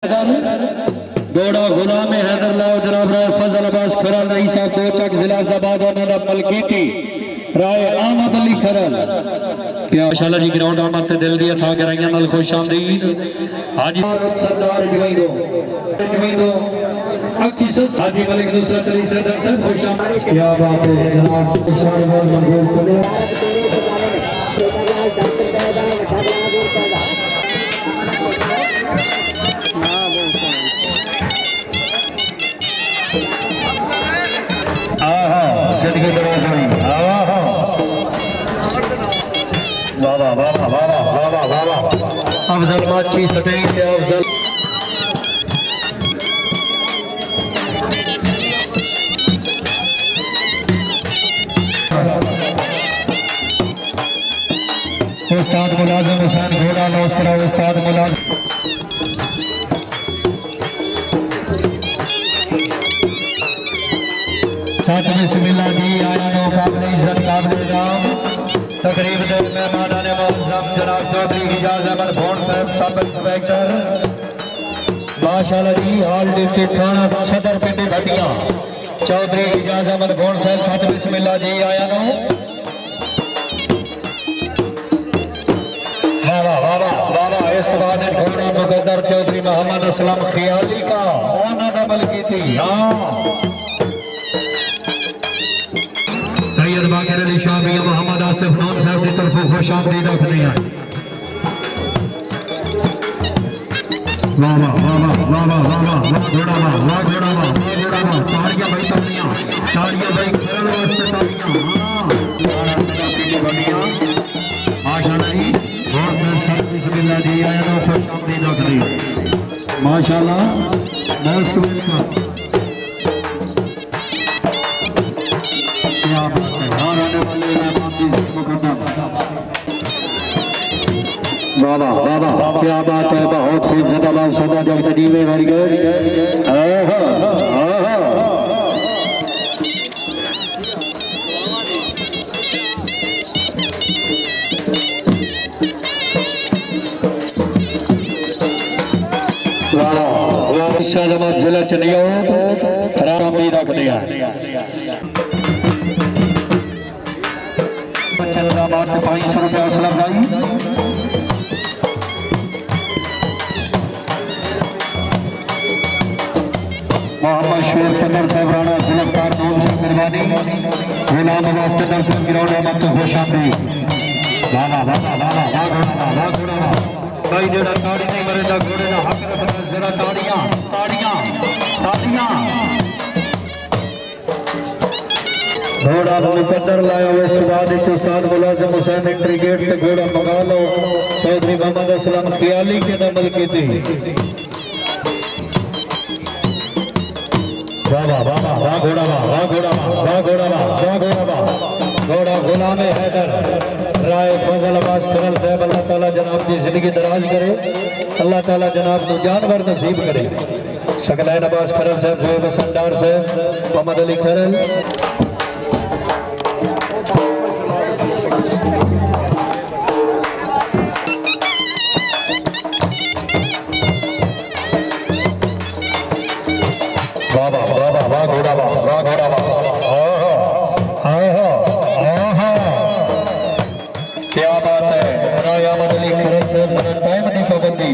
घोड़ा गुलाम हैदर लाओ जनाब राय फजल अब्बास खरल रही साहब दो चक जिला अहमदाबाद उन्होंने मलकीती राय अहमद अली खरल क्या माशाल्लाह जी ग्राउंड आमद ते दिल दी था गराइयां नाल खुश आमदीद हाजी सरदार जमींदो हाजी मलिक नुसरत अली सदर साहब खुश आमदीद क्या बात है जनाब इशारे में मंजूर करो अफजल माची सटई के अफजल उस्ताद मुलाजिम हुसैन घोड़ा लौट करा उस्ताद मुलाजिम सच बिस्मिल्लाह जी आया काबिल इज्जत काबिल राम तकरीब दे मेहमान मुअज़्ज़म जनाब चौधरी हिजाज अहमद भोन साहब सब इंस्पेक्टर माशाल्लाह जी हाल डिस्ट्रिक्ट थाना सदर पिंड घटिया चौधरी हिजाज अहमद भोन साहब सच बिस्मिल्लाह जी आया नो वाह वाह वाह वाह इस बाद घोड़ा मुकद्दर चौधरी मोहम्मद असलम खियाली का ओना डबल की थी हां सैयद बाकर अली शाह मियां मोहम्मद आसिफ नौन साहब की तरफ खुश आमदीद आखने हैं वाह वाह वाह वाह वाह वाह वाह वाह घोड़ा वाह वाह घोड़ा वाह वाह घोड़ा वाह तालियां भाई तालियां भाई खरल वास्ते तालियां माशाल्लाह जी बहुत सब बिस्मिल्लाह जी आया नो खुश आमदीद आखने माशाल्लाह मोस्ट वेलकम क्या बात है और आने वाले मेहमान की मुकद्दम वाह वाह वाह क्या बात है बहुत ही जिंदाबाद सदा जग तजीवे वेरी गुड वाह जिला चनियोट राम भी रख दिया ₹500 असलम भाई मोहम्मद शेर चंदर साहब राणा गिरफ्तार नौन से मेहरबानी गुलाम अब्बास चंदर साहब गिरौड़ अहमद तो खुश आमदीद वाह वाह वाह वाह वाह घोड़ा भाई जेड़ा ताड़ी नहीं मरेगा घोड़े का हक रखना जरा ताड़ियां ताड़ियां ताड़ियां घोड़ा मुकद्दर लाया इस बाद उस्ताद मुलाजिम हुसैन एंट्री गेट से घोड़ा मंगा लो चौधरी मोहम्मद असलम खियाली के नमल की थी वाह वाह वाह वाह घोड़ा वाह घोड़ा वाह घोड़ा वाह घोड़ा वाह घोड़ा गुलाम हैदर राय फजल अब्बास खरल साहब अल्लाह ताला जनाब की जिंदगी दराज करे अल्लाह ताला जनाब को जानवर नसीब करे सकलैन अब्बास खरल साहब जो बसंदार साहब मोहम्मद अली खरल वाह घोड़ा वाह घोड़ा क्या बात है राय अहमद अली खरल साहब टाइम की पाबंदी